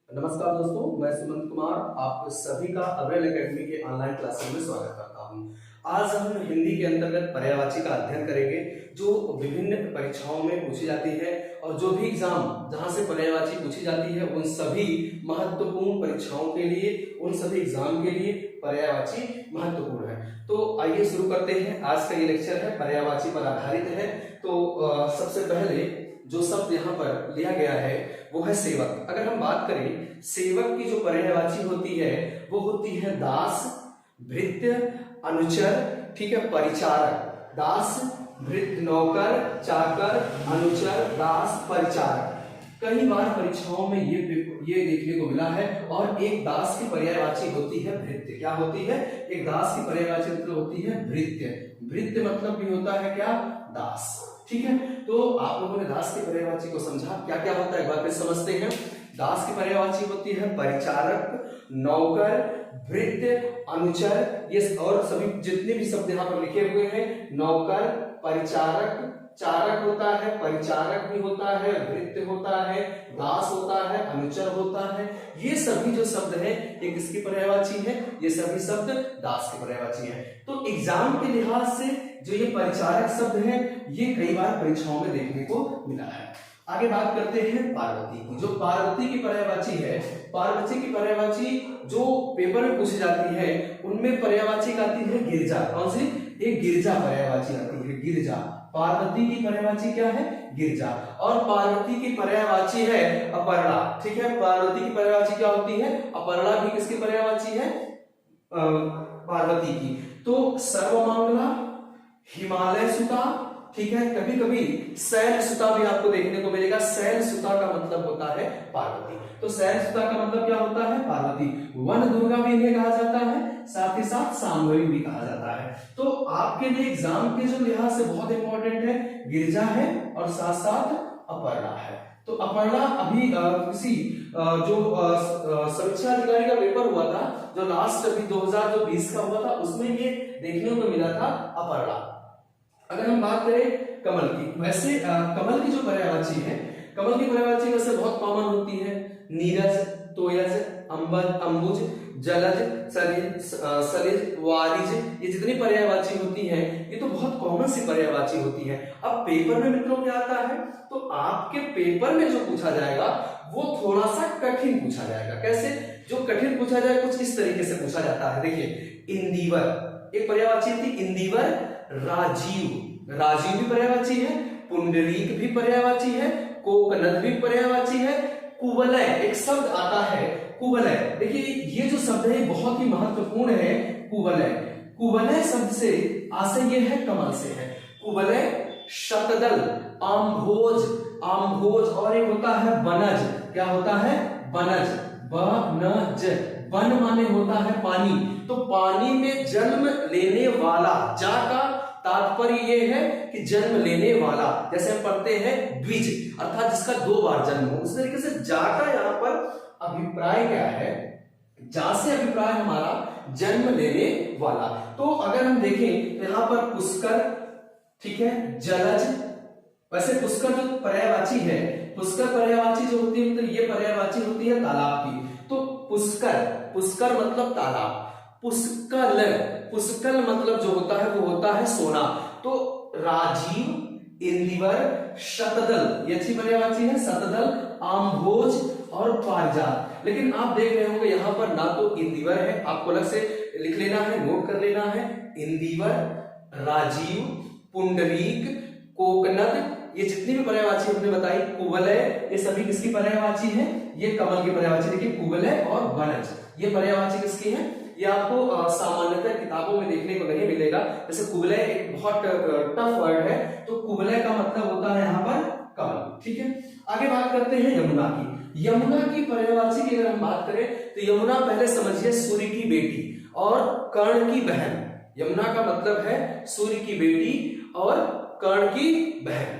नमस्कार दोस्तों, मैं सुमंत कुमार आप सभी का अवेल एकेडमी के ऑनलाइन क्लासेस में स्वागत करता हूं। आज हम हिंदी के अंतर्गत पर्यायवाची का अध्ययन करेंगे जो विभिन्न परीक्षाओं में पूछी जाती है और जो भी एग्जाम जहां से पर्यायवाची पूछी जाती है उन सभी महत्वपूर्ण परीक्षाओं के लिए, उन सभी एग्जाम के लिए पर्यायवाची महत्वपूर्ण है। तो आइए शुरू करते हैं। आज का ये लेक्चर है पर्यायवाची पर आधारित है। तो सबसे पहले जो शब्द यहाँ पर लिया गया है वो है सेवक। अगर हम बात करें सेवक की जो पर्यायवाची होती है वो होती है दास, भृत्य, अनुचर, ठीक है, परिचारक। दास, भृत्य, नौकर, चाकर, अनुचर, दास, परिचारक। कई बार परीक्षाओं में ये देखने को मिला है। और एक दास की पर्यायवाची होती है भृत्य। क्या होती है? एक दास की पर्यायवाची मतलब होती है भृत्य। भृत्य मतलब भी होता है क्या? दास। ठीक है, तो आप लोगों ने दास की पर्यायवाची को समझा। क्या क्या होता है एक बार फिर समझते हैं। दास की पर्यायवाची होती है परिचारक, नौकर, भृत्य, अनुचर, ये और सभी जितने भी शब्द यहाँ पर लिखे हुए हैं। नौकर, परिचारक, चारक होता है, परिचारक भी होता है, भृत्य होता है, दास होता है, अनुचर होता है। ये सभी जो शब्द हैं ये किसकी पर्यायवाची है? ये सभी शब्द दास की पर्यायवाची है। तो एग्जाम के लिहाज से जो ये परिचारक शब्द है ये कई बार परीक्षाओं में देखने को मिला है। आगे बात करते हैं पार्वती की। जो पार्वती की पर्यायवाची है, पार्वती की पर्यायवाची जो पेपर में पूछी जाती है उनमें पर्यायवाची आती है गिरजा। कौन सी? एक गिरजा पर्यायवाची आती है, गिरजा। पार्वती की पर्यायवाची क्या है? गिरजा। और पार्वती की पर्यायवाची है अपर्णा। ठीक है, पार्वती की पर्यायवाची क्या होती है? अपर्णा भी किसकी पर्यायवाची है? पार्वती की। तो सर्वमंगला, हिमालय सुता, ठीक है, कभी कभी शैल सुता भी आपको देखने को मिलेगा। शैल सुता का मतलब होता है पार्वती। तो शैल सुता का मतलब क्या होता है? पार्वती। वन दुर्गा भी इन्हें कहा जाता है, साथ ही साथ शांभवी भी कहा जाता है। तो आपके लिए एग्जाम के जो लिहाज से बहुत इंपॉर्टेंट है गिरजा है और साथ साथ अपर्णा है। तो अपर्णा अभी किसी जो समीक्षा अधिकारी का पेपर हुआ था जो लास्ट अभी 2020 का हुआ था उसमें ये देखने को मिला था अपर्णा। अगर हम बात करें कमल की, वैसे कमल की जो पर्यायवाची है, कमल की पर्यायवाची वैसे बहुत कॉमन होती है। नीरज, तोयज, अंबज, अंबुज, जलज, सलिज, वारिज, ये जितनी पर्यायवाची होती है ये तो बहुत कॉमन सी पर्यायवाची होती है। अब पेपर में मित्रों क्या आता है? तो आपके पेपर में जो पूछा जाएगा वो थोड़ा सा कठिन पूछा जाएगा। कैसे? जो कठिन पूछा जाए कुछ इस तरीके से पूछा जाता है। देखिए, इंदिवर एक पर्यायवाची थी, इंदिवर। राजीव, राजीव भी पर्यायवाची है। पुंडरीक भी पर्यायवाची है। कोकनद भी पर्यायवाची है। कुवलय एक शब्द आता है, कुवलय। देखिए ये जो शब्द है बहुत ही महत्वपूर्ण है। कुवलय, कुवलय शब्द से आशय ये है कमल से है। कुवलय, शतदल, आम्भोज, आम्भोज, और एक होता है बनज। क्या होता है? बनज, बनज। बन माने होता है पानी, तो पानी में जन्म लेने वाला। जा का तात्पर्य ये है कि जन्म लेने वाला। जैसे हम पढ़ते हैं द्विज, अर्थात जिसका 2 बार जन्म हो। उस तरीके से जा का यहाँ पर अभिप्राय क्या है? जा से अभिप्राय हमारा जन्म लेने वाला। तो अगर हम देखें तो यहाँ पर पुष्कर, ठीक है, जलज। वैसे पुष्कर जो पर्यायवाची है, पुष्कर पर्यायवाची जो होती है तो ये पर्यायवाची होती है तालाब की। तो पुष्कर, पुष्कर मतलब तालाब। पुष्कल, पुष्कल मतलब जो होता है वो होता है सोना। तो राजीव, इंदिवर, शतदल ये अच्छी पर्यायवाची है। शतदल, आम्भोज और पारिजात। लेकिन आप देख रहे होंगे यहाँ पर ना तो इंदिवर है, आपको अलग से लिख लेना है, नोट कर लेना है। इंदिवर, राजीव, पुंडरीक, कोकनद, ये जितनी भी पर्यायवाची हमने बताई, कुवलय, ये सभी किसकी पर्यायवाची है? ये कमल की पर्यायवाची। देखिए कुवलय और बनज ये पर्यायवाची किसकी है? ये आपको सामान्यतः किताबों में देखने को नहीं मिलेगा। जैसे कुवलय एक बहुत टफ वर्ड है, तो कुवलय का मतलब होता है यहाँ पर कमल। ठीक है, आगे बात करते हैं यमुना की। यमुना की पर्यायवाची की अगर हम बात करें तो यमुना पहले समझिए सूर्य की बेटी और कर्ण की बहन। यमुना का मतलब है सूर्य की बेटी और कर्ण की बहन,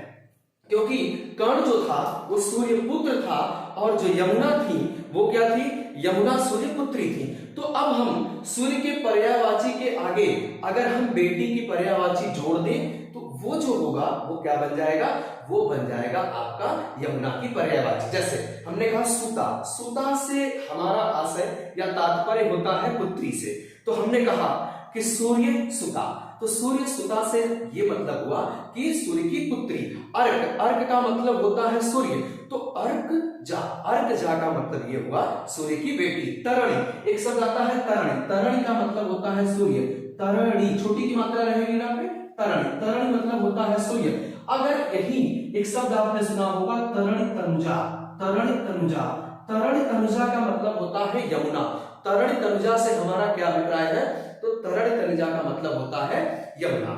क्योंकि कर्ण जो था वो सूर्य पुत्र था और जो यमुना थी वो क्या थी? यमुना सूर्य पुत्री थी। तो अब हम सूर्य के पर्यायवाची के आगे अगर हम बेटी की पर्यायवाची जोड़ दें तो वो जो होगा वो क्या बन जाएगा, वो बन जाएगा आपका यमुना की पर्यायवाची। जैसे हमने कहा सुता, सुता से हमारा आशय या तात्पर्य होता है पुत्री से, तो हमने कहा कि सूर्य सुता, तो सूर्य सुता से ये मतलब हुआ कि सूर्य की पुत्री। अर्क, अर्क का मतलब होता है सूर्य, तो अर्क जा, अर्क जा का मतलब ये हुआ सूर्य की बेटी। तरणी, एक शब्द आता है तरणी, तरणी का मतलब होता है सूर्य, तरणी छोटी की मात्रा रहेगी ना पे, तरणी, तरणी मतलब होता है सूर्य। अगर यही एक शब्द आपने सुना होगा तरणी तनुजा, तरणी तनुजा, तरणी तनुजा का मतलब होता है यमुना। तरणी तनुजा से हमारा क्या अभिप्राय है, तो तरणी तनुजा का मतलब होता है यमुना।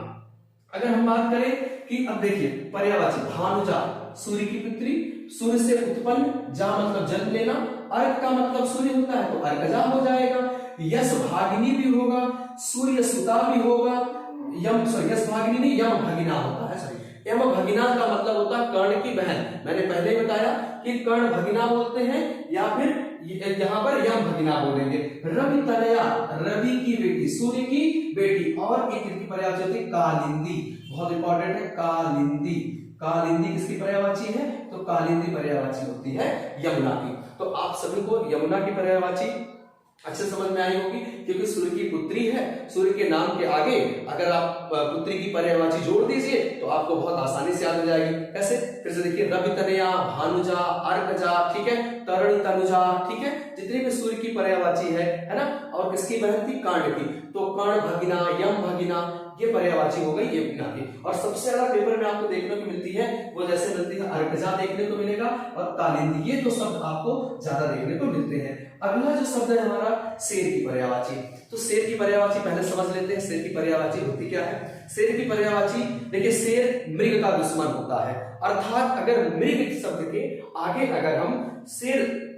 अगर हम बात करें कि अब देखिए पर्यायवाची भानुजा, सूर्य की पुत्री, सूर्य से उत्पन्न, जा मतलब जन्म लेना, अर्क का मतलब सूर्य होता है तो अर्कजा हो जाएगा। यश भागिनी भी होगा, सूर्य सुता भी होगा, यम सॉरी यश भागिनी नहीं यम भगिना होता है, सॉरी यम भगिना का मतलब होता है कर्ण की बहन। मैंने पहले ही बताया कि कर्ण भगिना बोलते हैं या फिर यहाँ पर यम भगिना बोलेंगे। रवि तनया, रवि की बेटी, सूर्य की बेटी, और एक की पर्यायवाची होती है कालिंदी, बहुत इंपॉर्टेंट है कालिंदी। कालिंदी किसकी पर्यायवाची है, तो कालिंदी पर्यायवाची होती है यमुना की। तो आप सभी को यमुना की पर्यायवाची अच्छे समझ में आई होगी, क्योंकि सूर्य की पुत्री है, सूर्य के नाम के आगे अगर आप पुत्री की पर्यायवाची जोड़ दीजिए तो आपको बहुत आसानी से याद हो जाएगी। कैसे, फिर से देखिए रवि तनया, भानुजा, अर्कजा, ठीक है, तरणी तनुजा, ठीक है, जितनी भी सूर्य की पर्यायवाची है ना, और किसकी बहन थी, कर्ण की, तो कर्ण भगिना, यम भगिना, ये पर्यायवाची हो गई यमुना की। और सबसे ज्यादा पेपर में आपको देखने को मिलती है वो जैसे मिलती है अर्कजा देखने को मिलेगा और कालिंदी, ये दो शब्द आपको ज्यादा देखने को मिलते हैं। अगला जो शब्द है हमारा शेर की पर्यायवाची, तो शेर की पर्यायवाची पहले समझ लेते हैं शेर की पर्यायवाची होती क्या है। शेर की पर्यायवाची देखिए, शेर मृग का दुश्मन होता है, अर्थात अगर मृग शब्द के आगे अगर हम शेर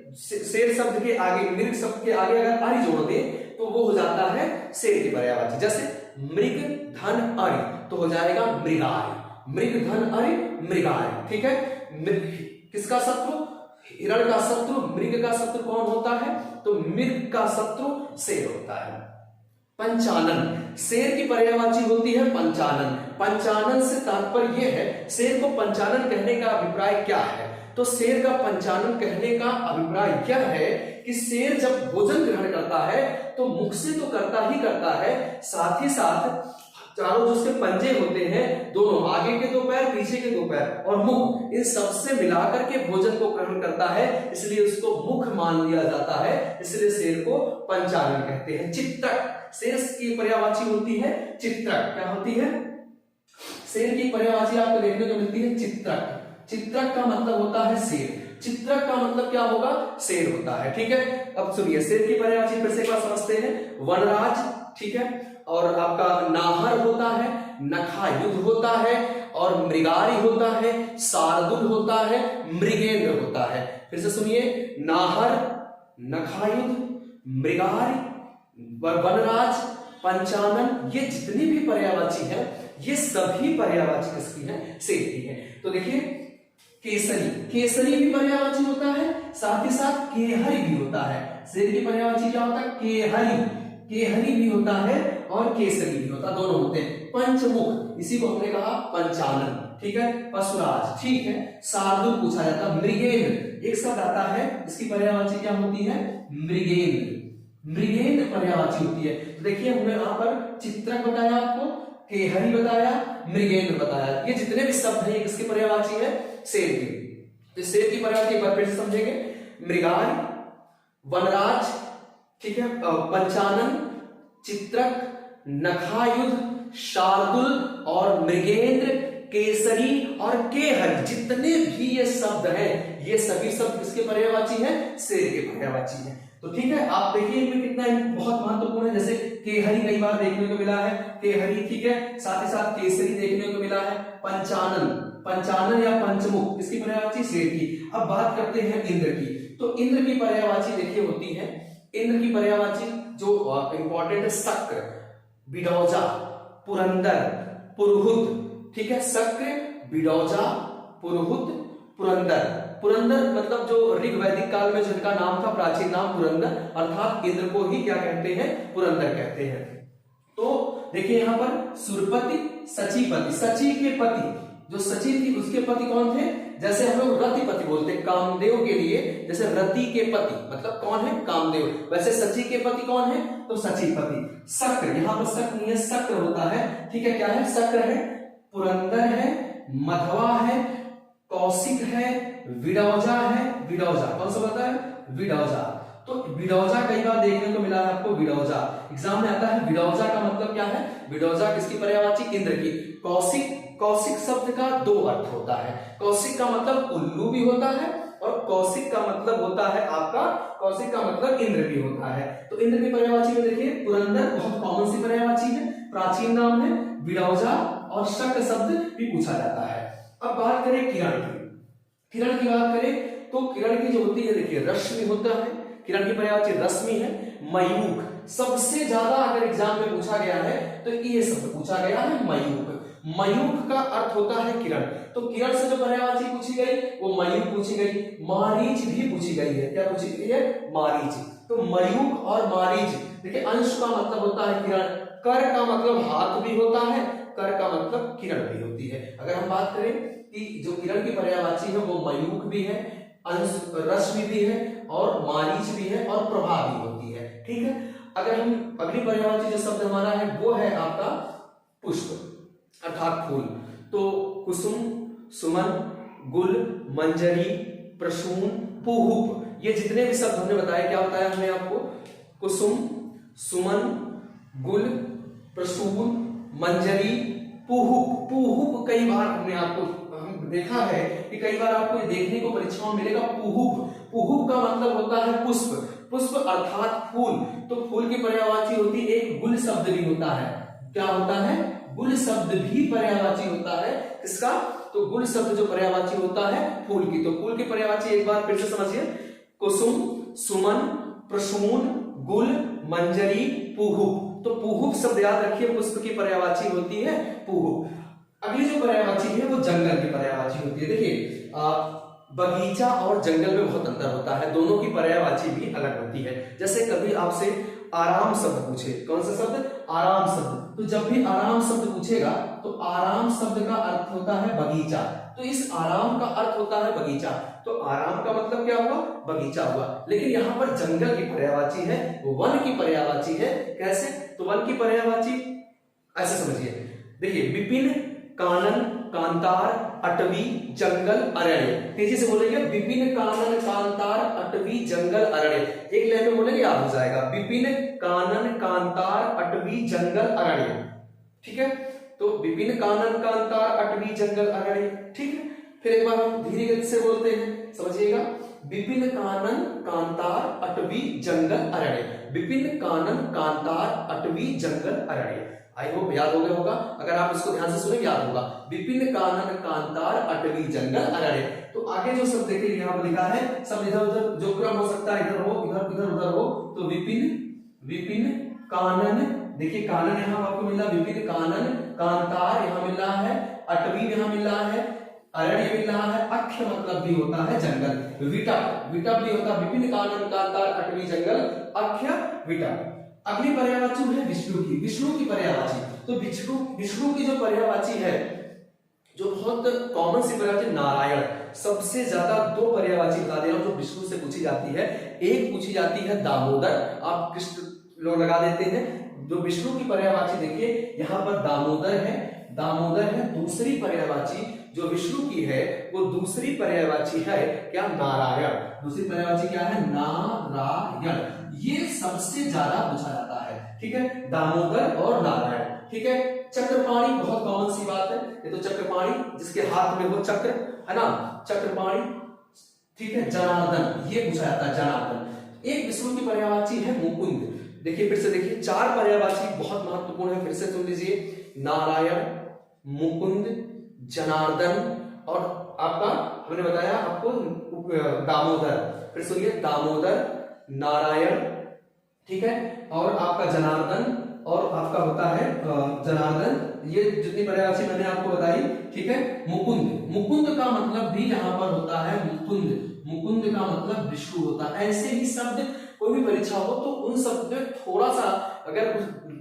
शब्द के आगे, मृग शब्द के आगे अगर अरि जोड़ दें तो वो हो जाता है शेर की पर्यायवाची। जैसे मृग धन अरि तो हो जाएगा मृगारि, मृग धन अरि मृगारि, ठीक है। किसका शत्रु, हिरण का शत्रु, मृग का शत्रु कौन होता है, तो मृग का शत्रु शेर होता है। पंचानन, शेर की पर्यायवाची होती है पंचानन। पंचानन से तात्पर्य यह है, शेर को पंचानन कहने का अभिप्राय क्या है, तो शेर का पंचानन कहने का अभिप्राय यह है कि शेर जब भोजन ग्रहण करता है तो मुख से तो करता ही करता है, साथ ही साथ चारों जो उसके पंजे होते हैं, दोनों आगे के दो पैर, पीछे के दो पैर और मुख, इन सबसे मिलाकर के भोजन को ग्रहण करता है, इसलिए उसको मुख मान लिया जाता है, इसलिए शेर को पंचानन कहते हैं। चित्रक, शेर की पर्यायवाची होती है चित्रक, क्या होती है, शेर की पर्यायवाची आपको देखने को मिलती है चित्रक। चित्रक का मतलब होता है शेर, चित्रक का मतलब क्या होगा, शेर होता है, ठीक है। अब सुनिए शेर की पर्यायवाची फिर से एक बार समझते हैं। वनराज, ठीक है, और आपका नाहर होता है, नखायुध होता है, और मृगारी होता है, शार्दुल होता है, मृगेंद्र होता है। फिर से सुनिए, नाहर, नखायुध, मृगारी, वनराज, पंचानन, ये जितनी भी पर्यायवाची है ये सभी पर्यायवाची किसकी है, शेर की है। तो देखिए केसरी, केसरी भी पर्यायवाची होता है, साथ ही साथ केहरी भी होता है। शेर की पर्यायवाची क्या होता है, केहरी, केहरी भी होता है और केसरी भी होता है, दोनों होते हैं। पंचमुख, इसी को हमने कहा पंचानन, ठीक है। पशुराज, ठीक है। शार्दुल पूछा जाता है। मृगेंद्र, एक शब्द आता है, इसकी पर्यायवाची क्या होती है, मृगेंद्र, मृगेंद्र पर्यायवाची होती है। तो देखिए हमने यहाँ पर चित्रक बताया आपको, केहरी बताया, मृगेंद्र बताया, ये जितने भी शब्द हैं किसकी पर्यायवाची है, शेर की। तो शेर की पर्यायवाची एक बार फिर से समझेंगे, मृगार, वनराज, ठीक है, पंचानन, चित्रक, नखायुध, शार्दुल और मृगेंद्र, केसरी और केहरी, जितने भी ये शब्द हैं ये सभी शब्द किसके पर्यायवाची है, शेर के पर्यायवाची है। तो ठीक है, आप देखिए इनमें कितना बहुत महत्वपूर्ण है। जैसे केहरी कई बार देखने को मिला है, केहरी, ठीक है, साथ ही साथ केसरी देखने को मिला है। पंचानन, पंचानन या पंचमुख किसकी पर्यायवाची, शेर की। अब बात करते हैं इंद्र की। तो इंद्र की पर्यायवाची देखिए होती है, इंद्र की पर्यायवाची जो इंपॉर्टेंट है, शक्र, बिडौजा, पुरंदर, पुरहुत, ठीक है, शक्र, बिडौजा, पुरहुत, पुरंदर। पुरंदर मतलब जो ऋग वैदिक काल में जिनका नाम था, प्राचीन नाम पुरंदर, अर्थात इंद्र को ही क्या कहते हैं, पुरंदर कहते हैं। तो देखिए यहाँ पर सुरपति, सचीपति, सची के पति, जो सची थी उसके पति कौन थे? जैसे हम लोग रतिपति बोलते हैं कामदेव के लिए, जैसे रति के पति मतलब कौन है? कामदेव। वैसे सची के पति कौन है? तो सचीपति। शक्र, यहाँ पर शक्र नहीं है, शक्र होता है, ठीक है। क्या है? शक्र है, पुरंदर है, मधवा है, कौशिक है, विडौजा है। विडौजा कौन सा होता है? विडौजा। तो विडौजा कई बार देखने को मिला है आपको, विडौजा एग्जाम में आता है। विडौजा का मतलब क्या है? विडौजा किसकी पर्यायवाची? इंद्र की। कौशिक, कौशिक शब्द का दो अर्थ होता है। कौशिक का मतलब उल्लू भी होता है और कौशिक का मतलब होता है आपका, कौशिक का मतलब इंद्र भी होता है। तो इंद्र की पर्यायवाची में देखिए पुरंदर बहुत कॉमन सी पर्यायवाची है, प्राचीन नाम है। विडौजा और शक्र शब्द भी पूछा जाता है। अब बात करें किरण की। किरण की बात करें तो किरण की जो होती है देखिए रश्मि होता है, किरण की पर्यायवाची रश्मि है। मयूख, सबसे ज्यादा अगर एग्जाम में पूछा गया है तो ये शब्द पूछा गया है, मयूख। मयूख का अर्थ होता है किरण। तो किरण से जो पर्यायवाची पूछी गई वो मयूख पूछी गई। मारीच भी पूछी गई है। क्या पूछी गई है? मारीच। तो मयूख और मारीच देखिए, अंश का मतलब होता है किरण, कर का मतलब हाथ भी होता है, कर का मतलब किरण भी होती है। अगर हम बात करें कि जो किरण की पर्यायवाची है वो मयूख भी है, अंश रश्मि भी है और मारीच भी है और प्रभा भी होती है, ठीक है। अगर हम अगली पर्यायवाची जो शब्द हमारा है वो है आपका पुष्प अर्थात फूल। तो कुसुम, सुमन, गुल, मंजरी, प्रसून, पुहुप, ये जितने भी शब्द हमने बताए, क्या बताया हमने आपको? कुसुम, सुमन, गुल, प्रसून, मंजरी, पुहुप। पुहुप कई बार हमने आपको देखा है कि कई बार आपको ये देखने को परीक्षाओं में मिलेगा पुहुप। पुहुप का मतलब होता है पुष्प, पुष्प अर्थात फूल। तो फूल की पर्यायवाची होती है, एक गुल शब्द भी होता है। क्या होता है? गुल शब्द भी पर्यायवाची होता है। किसका? तो गुल शब्द जो पर्यायवाची होता है फूल की। तो फूल की पर्यायवाची एक बार फिर से समझिए, कुसुम, सुमन, प्रसून, गुल, मंजरी, पुहुप। तो पुहुप शब्द याद रखिए, पुष्प की पर्यायवाची होती है पुहुप। अगली जो पर्यायवाची है वो जंगल की पर्यायवाची होती है। देखिए बगीचा और जंगल में बहुत अंतर होता है, दोनों की पर्यायवाची भी अलग होती है। जैसे कभी आपसे आराम शब्द पूछे, कौन सा शब्द? आराम शब्द। तो जब भी आराम शब्द पूछेगा तो आराम शब्द का अर्थ होता है बगीचा। तो इस आराम का अर्थ होता है बगीचा। तो आराम का मतलब क्या हुआ? बगीचा हुआ। लेकिन यहाँ पर जंगल की पर्यायवाची है, वन की पर्यायवाची है। कैसे? तो वन की पर्यायवाची ऐसे समझिए, देखिए विपिन, कानन, कांतार, अटवी, जंगल, अरण्य। तेजी से बोलेंगे, विपिन, कानन, कांतार, अटवी, जंगल, अरण्य। एक लाइन में बोलेंगे याद हो जाएगा, विपिन, कानन, कांतार, अटवी, जंगल, अरण्य, ठीक है। तो विपिन, कानन, कांतार, अटवी, जंगल, अरण्य, ठीक है। फिर एक बार हम धीरे गति से बोलते हैं, समझिएगा, विपिन, कानन, कांतार, अटवी, जंगल, अरण्य। विपिन, कानन, कांतार, अटवी, जंगल, अरण्य। आई होप याद हो गया होगा। अगर आप इसको ध्यान से सुने याद होगा, विपिन, कानन, कांतार, अटवी, जंगल, अरण्य। तो आगे जो शब्द देखिए यहाँ पर लिखा है, सब इधर उधर जो क्रम हो सकता है, इधर हो, इधर इधर उधर हो। तो विपिन, विपिन, कानन, देखिए कानन यहाँ आपको मिल रहा है, विपिन, कानन, कांतार यहाँ मिल रहा है, अटवी यहाँ मिल रहा है, अरण्य मिल रहा है, अक्ष मतलब भी होता है जंगल, विटप, विटप भी होता है, विपिन, कानन, कांतार, अटवी, जंगल, अक्ष, विटप। अगली पर्यायवाची है विष्णु की। विष्णु की पर्यायवाची, तो विष्णु की जो पर्यायवाची है, जो बहुत कॉमन सी पर्यायवाची, नारायण। सबसे ज्यादा दो पर्यायवाची बता दे रहा हूं जो विष्णु से पूछी जाती है। एक पूछी जाती है दामोदर, आप कृष्ण लोग लगा देते हैं। जो विष्णु की पर्यायवाची देखिए यहाँ पर दामोदर है, दामोदर है। दूसरी पर्यायवाची जो विष्णु की है वो दूसरी पर्यायवाची है क्या? नारायण। दूसरी पर्यायवाची क्या है? नारायण। ये सबसे ज्यादा पूछा जाता है, ठीक है, दामोदर और नारायण, ठीक है। चक्रपाणी बहुत कॉमन सी बात है, ये तो चक्रपाणी जिसके हाथ में वो चक्र है ना, चक्रपाणी, ठीक है। जनार्दन, ये पूछा जाता है, जनार्दन। एक विष्णु की पर्यायवाची है मुकुंद। देखिए फिर से देखिए, चार पर्यायवाची बहुत महत्वपूर्ण है, फिर से सुन लीजिए, नारायण, मुकुंद, जनार्दन और आपका हमने बताया आपको दामोदर। फिर सुनिए, दामोदर, नारायण, ठीक है, और आपका जनार्दन और आपका होता है जनार्दन। ये जितनी पर्यायवाची मैंने आपको बताई, ठीक है। मुकुंद, मुकुंद का मतलब भी यहाँ पर होता है मुकुंद, मुकुंद का मतलब विष्णु होता है। ऐसे ही शब्द कोई भी परीक्षा हो तो उन शब्द में थोड़ा सा अगर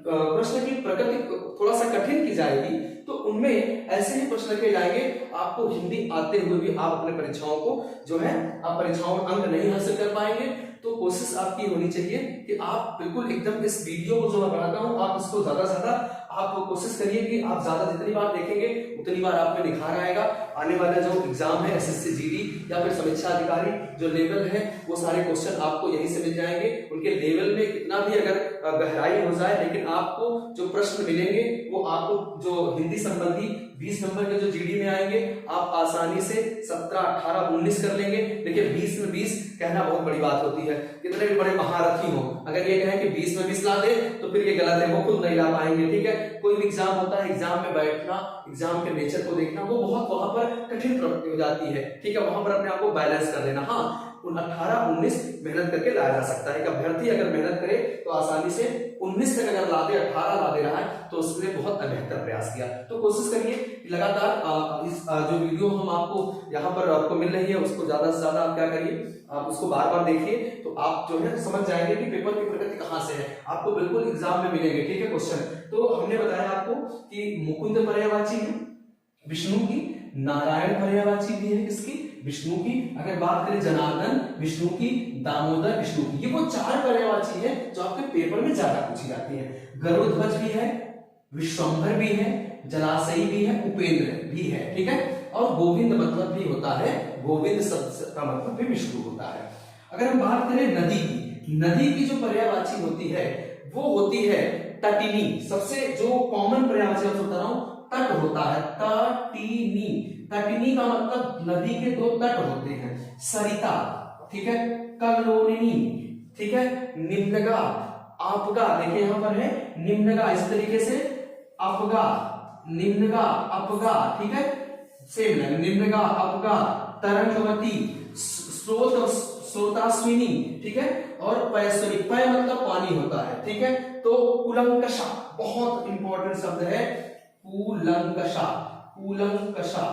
प्रश्न की प्रकृति थोड़ा सा कठिन की जाएगी तो उनमें ऐसे ही प्रश्न किए जाएंगे। आपको हिंदी आते हुए भी आप अपने परीक्षाओं को जो है आप परीक्षाओं में अंक नहीं हासिल कर पाएंगे। तो कोशिश आपकी होनी चाहिए कि आप बिल्कुल एकदम इस वीडियो को जो मैं बनाता हूं आप इसको ज्यादा से ज्यादा आप कोशिश करिए कि आप ज्यादा जितनी बार देखेंगे उतनी बार आप में निखार आएगा। आने वाला जो एग्जाम है एसएससी जीडी या फिर समीक्षा अधिकारी जो लेवल है वो सारे क्वेश्चन आपको यहीं से मिल जाएंगे। उनके लेवल में कितना भी अगर गहराई हो जाए लेकिन आपको जो प्रश्न मिलेंगे वो आपको जो हिंदी संबंधी 20 नंबर के जो जीडी में आएंगे आप आसानी से 17, 18, 19 कर लेंगे। देखिए 20 में 20 कहना बहुत बड़ी बात होती है, कितने भी बड़े महारथी हो अगर ये कहें कि 20 में 20 ला दे तो फिर ये गलत है, वो खुद नहीं ला पाएंगे। ठीक है, कोई भी एग्जाम होता है एग्जाम में बैठना, एग्जाम के नेचर को देखना वो बहुत वहां पर कठिन प्रवृत्ति हो जाती है। ठीक है, वहां पर अपने आप को बैलेंस कर लेना। हाँ, 18, 19 मेहनत करके लाया जा सकता है। एक अभ्यर्थी अगर मेहनत करे तो आसानी से 19 तक अगर ला दे, 18 ला दे रहा है तो उसने बहुत बेहतर प्रयास किया। तो कोशिश करिए लगातार इस जो वीडियो हम आपको यहाँ पर आपको मिल रही है उसको ज्यादा से ज्यादा आप क्या करिए, आप उसको बार बार देखिए तो आप जो है समझ जाएंगे कि पेपर की प्रकृति कहाँ से है। आपको बिल्कुल एग्जाम में मिलेंगे। ठीक है, क्वेश्चन तो हमने बताया आपको कि मुकुंद पर्यायवाची है विष्णु की, नारायण पर्यायवाची भी है किसकी, विष्णु की। अगर बात करें जनार्दन विष्णु की, दामोदर विष्णु की। ये वो 4 पर्यायवाची है जो आपके पेपर में ज्यादा पूछी जाती है। गरुड़ध्वज भी है, विश्वंभर भी है, जलाशयी भी है, उपेंद्र भी है। ठीक है, और गोविंद मतलब भी होता है, गोविंद शब्द का मतलब भी विष्णु होता है। अगर हम बात करें नदी की, नदी की जो पर्यायवाची होती है वो होती है तटिनी। सबसे जो कॉमन पर्यायवाची मैं बता रहा हूं तट होता है, तटिनी। तटिनी का मतलब नदी के 2 तट होते हैं। सरिता, ठीक है, कल्लोलिनी, ठीक है, निम्नगा, आपगा। देखिए यहां पर है निम्नगा, इस तरीके से अपगा, निम्नगा, अपगा। ठीक है, सेम है, निम्नगा, अपगा, तरंगवती, स्रोत, स्रोतास्विनी। ठीक है, और पयस्विनी, पय मतलब पानी होता है। ठीक है, तो कुलंकषा बहुत इंपॉर्टेंट शब्द है, कुलंकषा। कुलंकषा,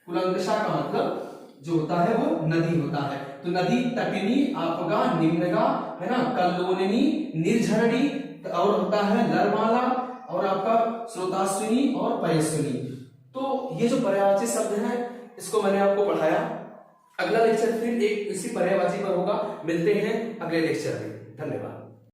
कुलंकषा का मतलब जो होता है वो नदी होता है। तो नदी तटिनी, आपगा, निम्नगा, है ना, कल्लोलिनी, निर्झरणी, और होता है लरमाला, और आपका स्रोतास्विनी और पयस्विनी। तो ये जो पर्यायवाची शब्द है इसको मैंने आपको पढ़ाया। अगला लेक्चर फिर एक इसी पर्यायवाची पर होगा। मिलते हैं अगले लेक्चर में। धन्यवाद।